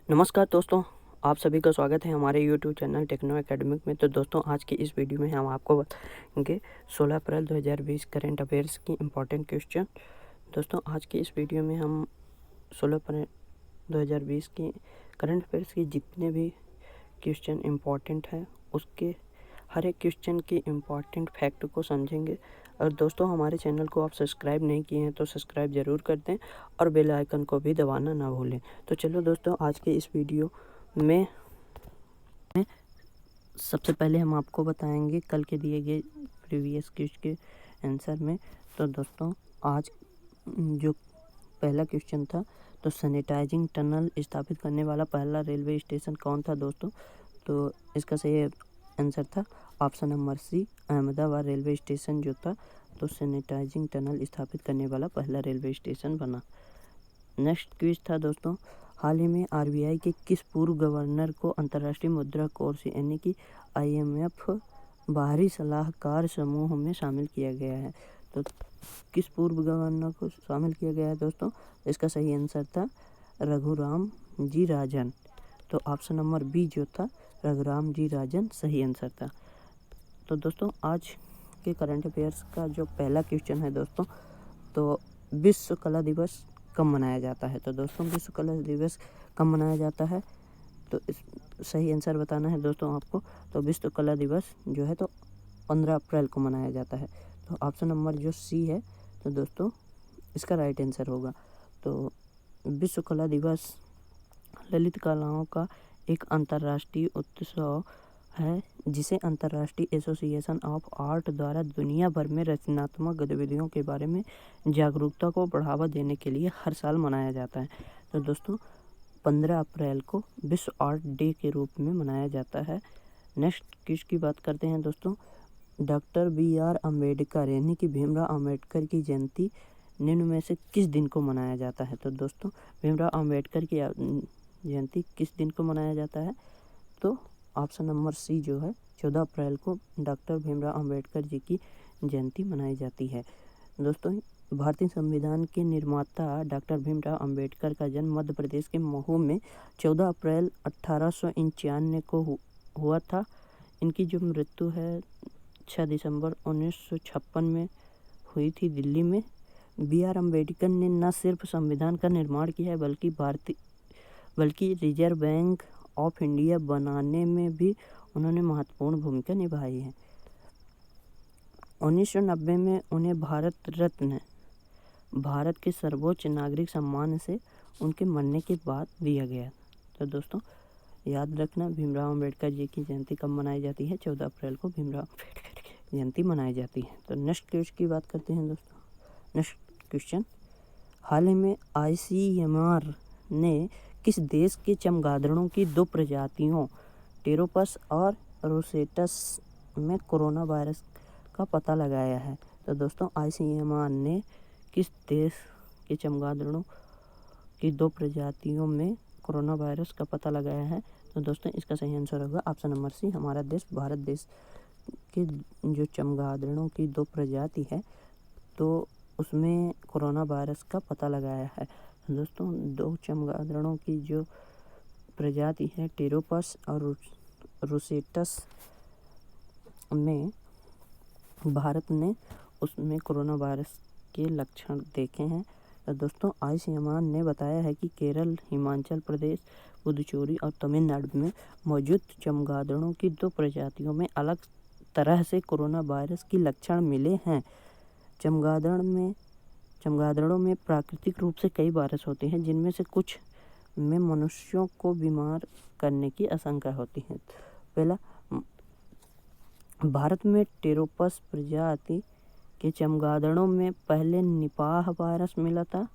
नमस्कार दोस्तों, आप सभी का स्वागत है हमारे यूट्यूब चैनल टेक्नो एकेडमिक में। तो दोस्तों, आज की इस वीडियो में हम आपको बताएंगे 16 अप्रैल 2020 करंट अफेयर्स की इम्पोर्टेंट क्वेश्चन। दोस्तों, आज की इस वीडियो में हम 16 अप्रैल 2020 की करंट अफेयर्स की जितने भी क्वेश्चन इम्पोर्टेंट हैं उसके हर एक क्वेश्चन की इम्पॉर्टेंट फैक्ट को समझेंगे। और दोस्तों, हमारे चैनल को आप सब्सक्राइब नहीं किए हैं तो सब्सक्राइब ज़रूर कर दें और बेल आइकन को भी दबाना ना भूलें। तो चलो दोस्तों, आज के इस वीडियो में सबसे पहले हम आपको बताएंगे कल के दिए गए प्रीवियस क्वेश्चन के आंसर में। तो दोस्तों, आज जो पहला क्वेश्चन था, तो सैनिटाइजिंग टनल स्थापित करने वाला पहला रेलवे स्टेशन कौन था दोस्तों? तो इसका सही आंसर था option number C, Ahmedabad railway station जो था, तो सैनिटाइजिंग टनल स्थापित करने वाला पहला रेलवे स्टेशन बना। नेक्स्ट क्विज था दोस्तों, हाल ही में आरबीआई के किस पूर्व गवर्नर को अंतर्राष्ट्रीय मुद्रा कोष यानी कि आईएमएफ बाहरी सलाहकार समूह में शामिल किया गया है? तो किस पूर्व गवर्नर को शामिल किया गया है दोस्तों? इसका सही आंसर था रघुराम जी राजन। तो ऑप्शन नंबर बी जो था रघुराम जी राजन सही आंसर था। तो दोस्तों, आज के करंट अफेयर्स का जो पहला क्वेश्चन है दोस्तों, तो विश्व कला दिवस कब मनाया जाता है? तो दोस्तों, विश्व कला दिवस कब मनाया जाता है? तो इस सही आंसर बताना है दोस्तों आपको। तो विश्व कला दिवस जो है तो 15 अप्रैल को मनाया जाता है। तो ऑप्शन नंबर जो सी है तो दोस्तों इसका राइट आंसर होगा। तो विश्व कला दिवस ललित कलाओं का एक अंतर्राष्ट्रीय उत्सव है जिसे अंतर्राष्ट्रीय एसोसिएशन ऑफ आर्ट द्वारा दुनिया भर में रचनात्मक गतिविधियों के बारे में जागरूकता को बढ़ावा देने के लिए हर साल मनाया जाता है। तो दोस्तों, 15 अप्रैल को विश्व आर्ट डे के रूप में मनाया जाता है। नेक्स्ट किसकी बात करते हैं दोस्तों, डॉक्टर बी.आर. अम्बेडकर यानी कि भीमराव अम्बेडकर की जयंती निम्न में से किस दिन को मनाया जाता है? तो दोस्तों, भीमराव अम्बेडकर की जयंती किस दिन को मनाया जाता है? तो ऑप्शन नंबर सी जो है 14 अप्रैल को डॉक्टर भीमराव अम्बेडकर जी की जयंती मनाई जाती है। दोस्तों, भारतीय संविधान के निर्माता डॉक्टर भीमराव अम्बेडकर का जन्म मध्य प्रदेश के महू में 14 अप्रैल 1891 को हुआ था। इनकी जो मृत्यु है 6 दिसंबर 1956 में हुई थी दिल्ली में। बी.आर. अम्बेडकर ने न सिर्फ संविधान का निर्माण किया है बल्कि रिजर्व बैंक ऑफ इंडिया बनाने में भी उन्होंने महत्वपूर्ण भूमिका निभाई है। 1990 में उन्हें भारत रत्न, भारत के सर्वोच्च नागरिक सम्मान से उनके मरने के बाद दिया गया। तो दोस्तों, याद रखना, भीमराव अम्बेडकर जी की जयंती कब मनाई जाती है? 14 अप्रैल को भीमराव अम्बेडकर की जयंती मनाई जाती है। तो नेक्स्ट क्वेश्चन की बात करते हैं दोस्तों। नेक्स्ट क्वेश्चन, हाल ही में आईसीएमआर ने किस देश के चमगादड़ों की 2 प्रजातियों टेरोपस और रोसेटस में कोरोना वायरस का पता लगाया है? तो दोस्तों, आईसीएमआर ने किस देश के चमगादड़ों की 2 प्रजातियों में कोरोना वायरस का पता लगाया है? तो दोस्तों, इसका सही आंसर होगा ऑप्शन नंबर सी, हमारा देश भारत देश के जो चमगादड़ों की 2 प्रजाति है तो उसमें कोरोना वायरस का पता लगाया है। दोस्तों, 2 चमगादड़ों की जो प्रजाति है टेरोपस और रोसेटस में भारत ने उसमें कोरोना वायरस के लक्षण देखे हैं। तो दोस्तों, आईसीएमआर ने बताया है कि केरल, हिमाचल प्रदेश, पुदुचेरी और तमिलनाडु में मौजूद चमगादड़ों की 2 प्रजातियों में अलग तरह से कोरोना वायरस के लक्षण मिले हैं। चमगादड़ों में प्राकृतिक रूप से कई वायरस होते हैं जिनमें से कुछ में मनुष्यों को बीमार करने की आशंका होती है। पहला, भारत में टेरोपस प्रजाति के चमगादड़ों में पहले निपाह वायरस मिला था।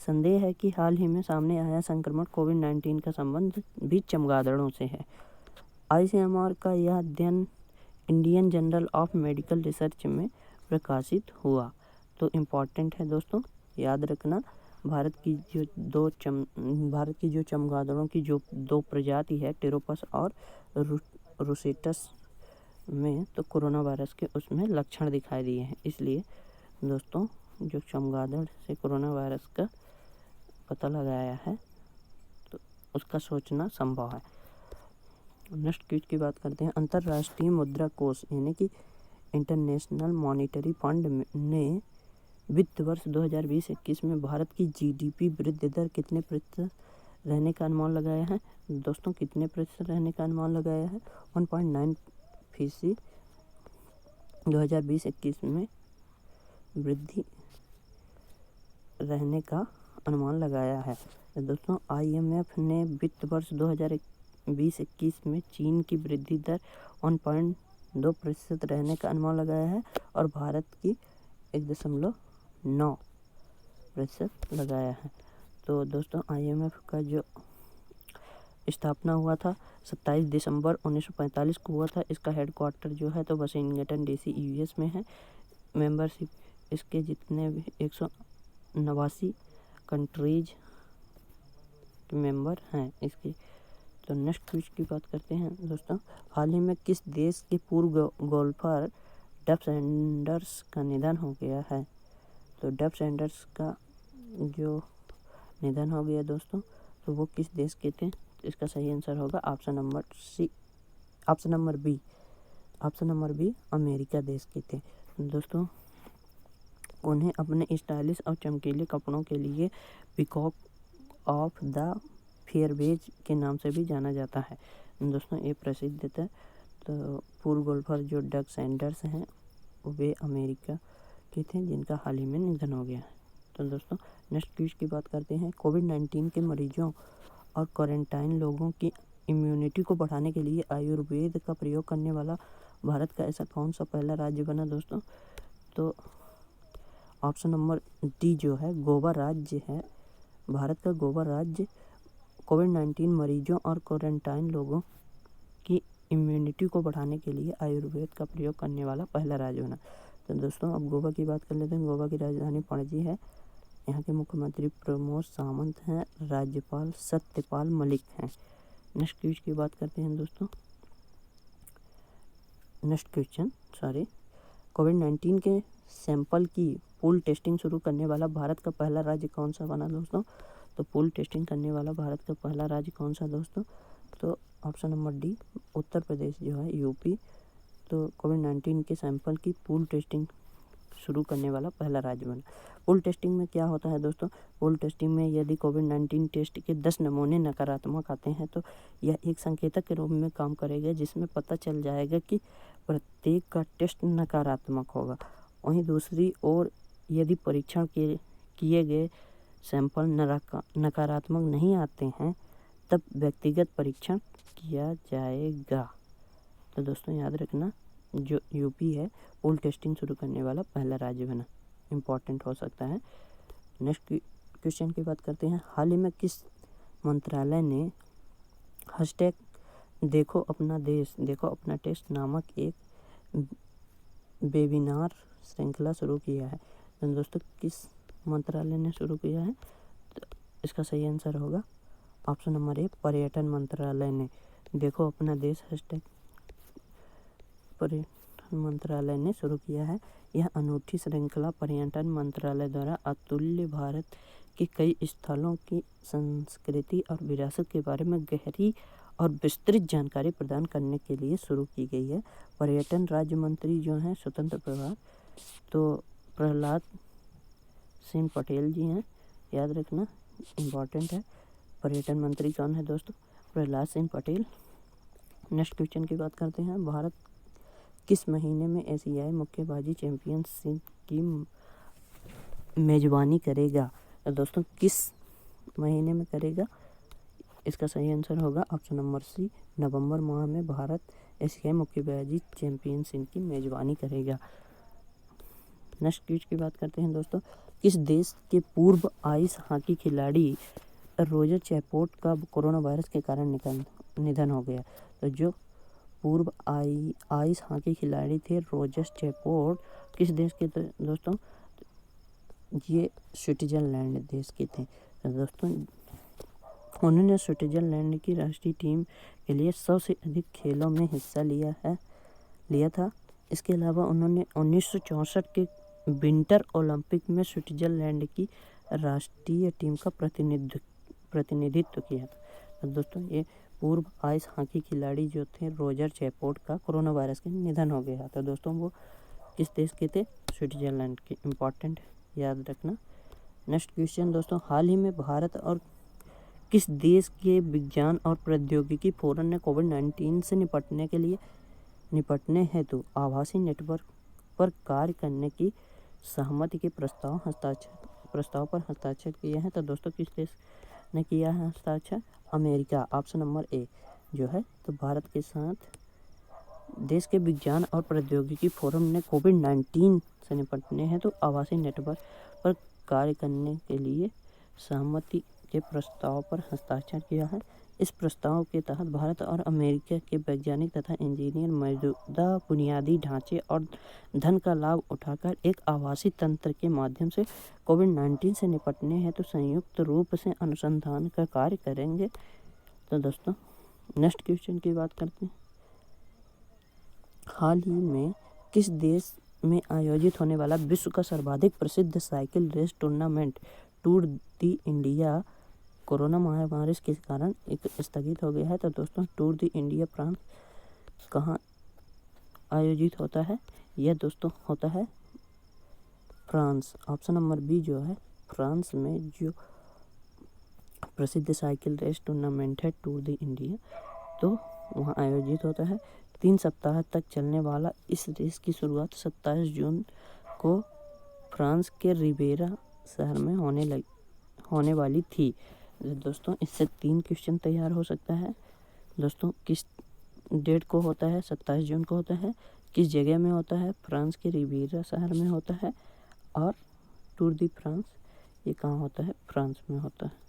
संदेह है कि हाल ही में सामने आया संक्रमण कोविड-19 का संबंध भी चमगादड़ों से है। आईसीएमआर का यह अध्ययन Indian journal of medical research में प्रकाशित हुआ। तो इम्पॉर्टेंट है दोस्तों, याद रखना, भारत की जो चमगादड़ों की जो 2 प्रजाति है टेरोपस और रोसेटस में तो कोरोना वायरस के उसमें लक्षण दिखाई दिए हैं। इसलिए दोस्तों, जो चमगादड़ से कोरोना वायरस का पता लगाया है तो उसका सोचना संभव है। नेक्स्ट क्विज की बात करते हैं। अंतर्राष्ट्रीय मुद्रा कोष यानी कि इंटरनेशनल मॉनिटरी फंड ने वित्त वर्ष 2020-21 में भारत की जीडीपी वृद्धि दर कितने प्रतिशत रहने का अनुमान लगाया है? दोस्तों कितने प्रतिशत रहने का अनुमान लगाया है? 1.9% 2020-21 में वृद्धि रहने का अनुमान लगाया है। तो दोस्तों IMF ने वित्त वर्ष 2020-21 में चीन की वृद्धि दर 1.2% रहने का अनुमान लगाया है और भारत की 1.9% लगाया है। तो दोस्तों IMF का जो स्थापना हुआ था 27 दिसंबर 1945 को हुआ था। इसका हेडक्वार्टर जो है तो वाशिंगटन DC US में है। मेंबरशिप इसके जितने भी 189 कंट्रीज के मेंबर हैं इसकी। तो नेक्स्ट क्विज की बात करते हैं दोस्तों। हाल ही में किस देश के पूर्व गोल्फर डब सैंडर्स का निधन हो गया है? तो डब सैंडर्स का जो निधन हो गया दोस्तों तो वो किस देश के थे? तो इसका सही आंसर होगा ऑप्शन नंबर बी अमेरिका देश के थे। दोस्तों उन्हें अपने स्टाइलिश और चमकीले कपड़ों के लिए पीकॉक ऑफ द फेयरवेज के नाम से भी जाना जाता है। दोस्तों ये प्रसिद्ध था। तो पूर्व गोल्फर जो डग सैंडर्स हैं वे अमेरिका के थे जिनका हाल ही में निधन हो गया है। तो दोस्तों नेक्स्ट क्विज की बात करते हैं। कोविड-19 के मरीजों और क्वारंटाइन लोगों की इम्यूनिटी को बढ़ाने के लिए आयुर्वेद का प्रयोग करने वाला भारत का ऐसा कौन सा पहला राज्य बना दोस्तों? तो ऑप्शन नंबर डी जो है गोवा राज्य है। भारत का गोवा राज्य कोविड-19 मरीजों और क्वारंटाइन लोगों की इम्यूनिटी को बढ़ाने के लिए आयुर्वेद का प्रयोग करने वाला पहला राज्य बना। तो दोस्तों अब गोवा की बात कर लेते हैं। गोवा की राजधानी पणजी है। यहाँ के मुख्यमंत्री प्रमोद सावंत हैं। राज्यपाल सत्यपाल मलिक हैं। नेक्स्ट क्विज की बात करते हैं दोस्तों। कोविड-19 के सैंपल की पूल टेस्टिंग शुरू करने वाला भारत का पहला राज्य कौन सा बना दोस्तों? तो पूल टेस्टिंग करने वाला भारत का पहला राज्य कौन सा दोस्तों? तो option number D Uttar Pradesh जो है यूपी। तो कोविड-19 के सैंपल की पूल टेस्टिंग शुरू करने वाला पहला राज्य बना। पूल टेस्टिंग में क्या होता है दोस्तों? पूल टेस्टिंग में यदि कोविड-19 टेस्ट के 10 नमूने नकारात्मक आते हैं तो यह एक संकेतक के रूप में काम करेगा जिसमें पता चल जाएगा कि प्रत्येक का टेस्ट नकारात्मक होगा। वहीं दूसरी ओर यदि परीक्षण के किए गए सैंपल नकारात्मक नहीं आते हैं तब व्यक्तिगत परीक्षण किया जाएगा। तो दोस्तों याद रखना जो यूपी है पूल टेस्टिंग शुरू करने वाला पहला राज्य बना। इम्पॉर्टेंट हो सकता है। नेक्स्ट क्वेश्चन की बात करते हैं। हाल ही में किस मंत्रालय ने हैशटैग देखो अपना देश देखो अपना टेस्ट नामक एक वेबिनार श्रृंखला शुरू किया है? तो दोस्तों किस मंत्रालय ने शुरू किया है? तो इसका सही आंसर होगा ऑप्शन नंबर ए पर्यटन मंत्रालय ने। देखो अपना देश हैशटैग पर्यटन मंत्रालय ने शुरू किया है। यह अनूठी श्रृंखला पर्यटन मंत्रालय द्वारा अतुल्य भारत के कई स्थलों की संस्कृति और विरासत के बारे में गहरी और विस्तृत जानकारी प्रदान करने के लिए शुरू की गई है। पर्यटन राज्य मंत्री जो हैं स्वतंत्र प्रभार तो प्रहलाद सिंह पटेल जी हैं। याद रखना इम्पॉर्टेंट है। पर्यटन मंत्री कौन है दोस्तों? प्रहलाद सिंह पटेल। नेक्स्ट क्वेश्चन की बात करते हैं। भारत किस महीने में एशियाई मुक्केबाजी चैंपियनशिप की मेजबानी करेगा? तो दोस्तों किस महीने में करेगा? इसका सही आंसर होगा ऑप्शन नंबर सी नवंबर माह में भारत एशियाई मुक्केबाजी चैंपियनशिप की मेजबानी करेगा। नेक्स्ट क्विज की बात करते हैं दोस्तों। किस देश के पूर्व आइस हॉकी खिलाड़ी रोजर चैपोर्ट का कोरोना वायरस के कारण निधन हो गया? तो जो पूर्व आइस हॉकी खिलाड़ी थे रोजर चैपोर्ट किस देश के थे दोस्तों? ये स्विट्जरलैंड देश के थे। तो दोस्तों उन्होंने स्विट्जरलैंड की राष्ट्रीय टीम के लिए 100 से अधिक खेलों में हिस्सा लिया था। इसके अलावा उन्होंने 1964 के विंटर ओलंपिक में स्विट्जरलैंड की राष्ट्रीय टीम का प्रतिनिधित्व किया था। तो दोस्तों ये पूर्व आइस हॉकी खिलाड़ी जो थे रोजर चैफोर्ड का कोरोना वायरस के निधन हो गया। तो दोस्तों वो किस देश के थे? स्विट्जरलैंड के। इम्पॉर्टेंट, याद रखना। नेक्स्ट क्वेश्चन दोस्तों, हाल ही में भारत और किस देश के विज्ञान और प्रौद्योगिकी फोरम ने कोविड-19 से निपटने हेतु आभासी नेटवर्क पर कार्य करने की सहमति के प्रस्ताव पर हस्ताक्षर किए हैं? तो दोस्तों किस देश ने किया है हस्ताक्षर? अमेरिका, ऑप्शन नंबर ए जो है। तो भारत के साथ देश के विज्ञान और प्रौद्योगिकी फोरम ने कोविड-19 से निपटने हेतु आभासी नेटवर्क पर कार्य करने के लिए सहमति के प्रस्ताव पर हस्ताक्षर किया है। इस प्रस्ताव के तहत भारत और अमेरिका के वैज्ञानिक तथा इंजीनियर मौजूदा बुनियादी ढांचे और धन का लाभ उठाकर एक आभासी तंत्र के माध्यम से कोविड-19 से निपटने हेतु संयुक्त रूप से अनुसंधान का कार्य करेंगे। तो दोस्तों नेक्स्ट क्वेश्चन की बात करते हैं। हाल ही में किस देश में आयोजित होने वाला विश्व का सर्वाधिक प्रसिद्ध साइकिल रेस टूर्नामेंट टूर दी इंडिया कोरोना महामारी के कारण स्थगित हो गया है? तो दोस्तों टूर दी इंडिया फ्रांस कहाँ आयोजित होता है? यह दोस्तों होता है फ्रांस, ऑप्शन नंबर बी जो है। फ्रांस में जो प्रसिद्ध साइकिल रेस टूर्नामेंट है टूर दी इंडिया, तो वहाँ आयोजित होता है। 3 सप्ताह तक चलने वाला इस रेस की शुरुआत 27 जून को फ्रांस के रिबेरा शहर में होने वाली थी। दोस्तों इससे 3 क्वेश्चन तैयार हो सकता है। दोस्तों किस डेट को होता है? 27 जून को होता है। किस जगह में होता है? फ्रांस के रिबेरा शहर में होता है। और टूर दी फ्रांस ये कहाँ होता है? फ्रांस में होता है।